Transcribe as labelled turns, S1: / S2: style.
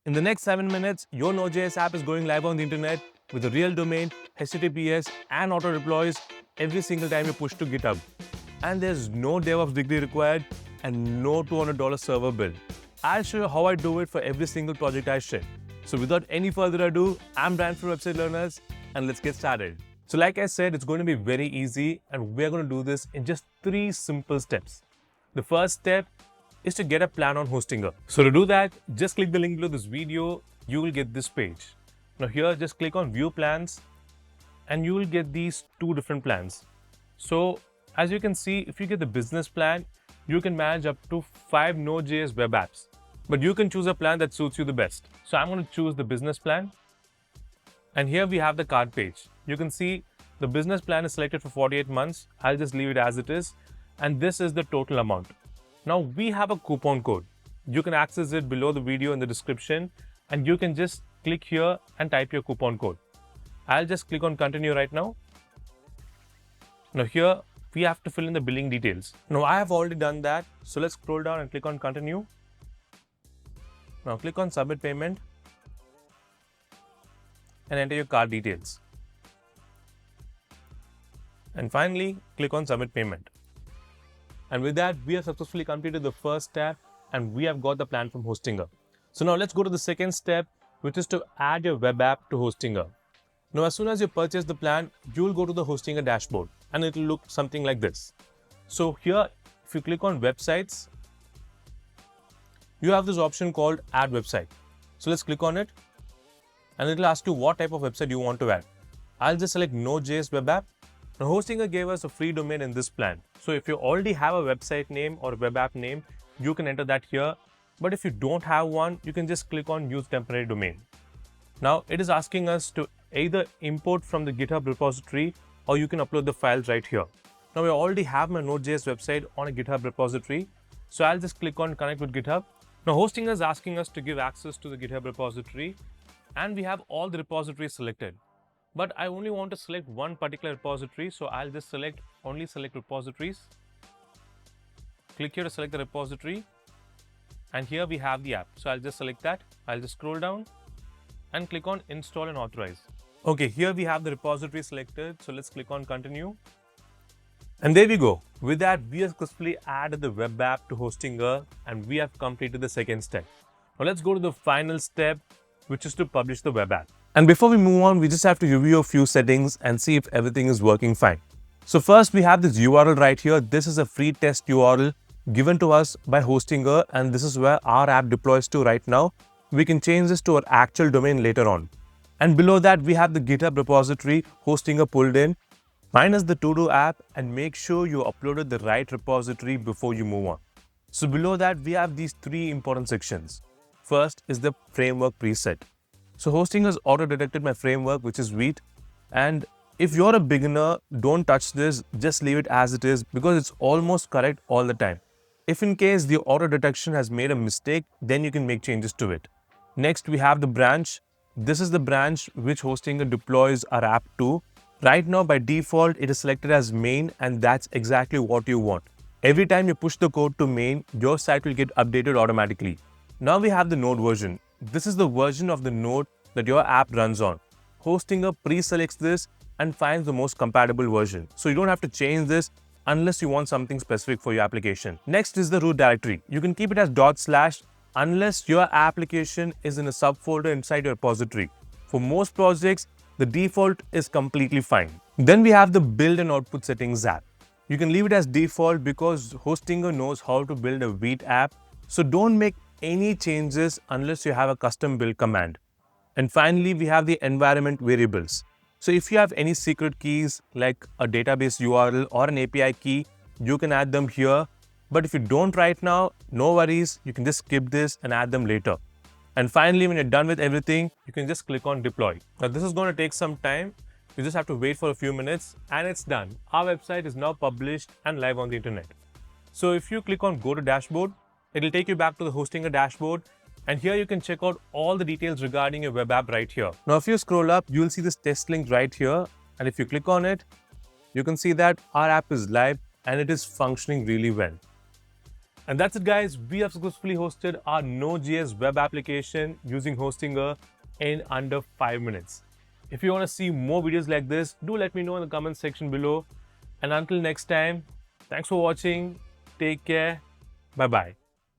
S1: In the next 7 minutes, your Node.js app is going live on the internet with a real domain, HTTPS, and auto deploys every single time you push to GitHub. And there's no DevOps degree required and no $200 server bill. I'll show you how I do it for every single project I ship. So without any further ado, I'm Brian from Website Learners, and let's get started. So like I said, it's going to be very easy, and we're going to do this in just 3 simple steps. The first step is to get a plan on Hostinger. So to do that, just click the link below this video, you will get this page. Now here, just click on View Plans, and you will get these 2 different plans. So as you can see, if you get the business plan, you can manage up to 5 Node.js web apps. But you can choose a plan that suits you the best. So I'm going to choose the business plan. And here we have the card page. You can see the business plan is selected for 48 months. I'll just leave it as it is. And this is the total amount. Now we have a coupon code. You can access it below the video in the description, and you can just click here and type your coupon code. I'll just click on continue right now. Now here we have to fill in the billing details. Now I have already done that. So let's scroll down and click on continue. Now click on submit payment and enter your card details. And finally click on submit payment. And with that, we have successfully completed the first step and we have got the plan from Hostinger. So now let's go to the second step, which is to add your web app to Hostinger. Now as soon as you purchase the plan, you will go to the Hostinger dashboard and it will look something like this. So here, if you click on websites, you have this option called add website. So let's click on it and it will ask you what type of website you want to add. I'll just select Node.js web app. Now Hostinger gave us a free domain in this plan. So if you already have a website name or a web app name, you can enter that here. But if you don't have one, you can just click on use temporary domain. Now it is asking us to either import from the GitHub repository or you can upload the files right here. Now I already have my Node.js website on a GitHub repository. So I'll just click on connect with GitHub. Now Hostinger is asking us to give access to the GitHub repository and we have all the repositories selected. But I only want to select one particular repository, so I'll just select repositories. Click here to select the repository, and here we have the app. So I'll just select that. I'll just scroll down and click on install and authorize. Okay, here we have the repository selected, so let's click on continue. And there we go. With that, we have successfully added the web app to Hostinger and we have completed the second step. Now let's go to the final step, which is to publish the web app. And before we move on, we just have to review a few settings and see if everything is working fine. So first we have this URL right here. This is a free test URL given to us by Hostinger and this is where our app deploys to right now. We can change this to our actual domain later on. And below that we have the GitHub repository Hostinger pulled in, minus the to-do app, and make sure you uploaded the right repository before you move on. So below that we have these 3 important sections. First is the framework preset. So Hostinger has auto-detected my framework, which is Vite. And if you're a beginner, don't touch this, just leave it as it is because it's almost correct all the time. If in case the auto-detection has made a mistake, then you can make changes to it. Next, we have the branch. This is the branch which Hostinger deploys our app to. Right now, by default, it is selected as main and that's exactly what you want. Every time you push the code to main, your site will get updated automatically. Now we have the node version. This is the version of the node that your app runs on. Hostinger pre-selects this and finds the most compatible version. So you don't have to change this unless you want something specific for your application. Next is the root directory. You can keep it as / unless your application is in a subfolder inside your repository. For most projects, the default is completely fine. Then we have the build and output settings app. You can leave it as default because Hostinger knows how to build a Vite app. So don't make any changes unless you have a custom build command. And finally, we have the environment variables. So if you have any secret keys like a database URL or an API key, you can add them here. But if you don't right now, no worries, you can just skip this and add them later. And finally, when you're done with everything, you can just click on deploy. Now this is going to take some time. You just have to wait for a few minutes and it's done. Our website is now published and live on the internet. So if you click on go to dashboard, it will take you back to the Hostinger dashboard and here you can check out all the details regarding your web app right here. Now if you scroll up, you will see this test link right here and if you click on it, you can see that our app is live and it is functioning really well. And that's it, guys. We have successfully hosted our Node.js web application using Hostinger in under 5 minutes. If you want to see more videos like this, do let me know in the comment section below. And until next time, thanks for watching. Take care. Bye-bye.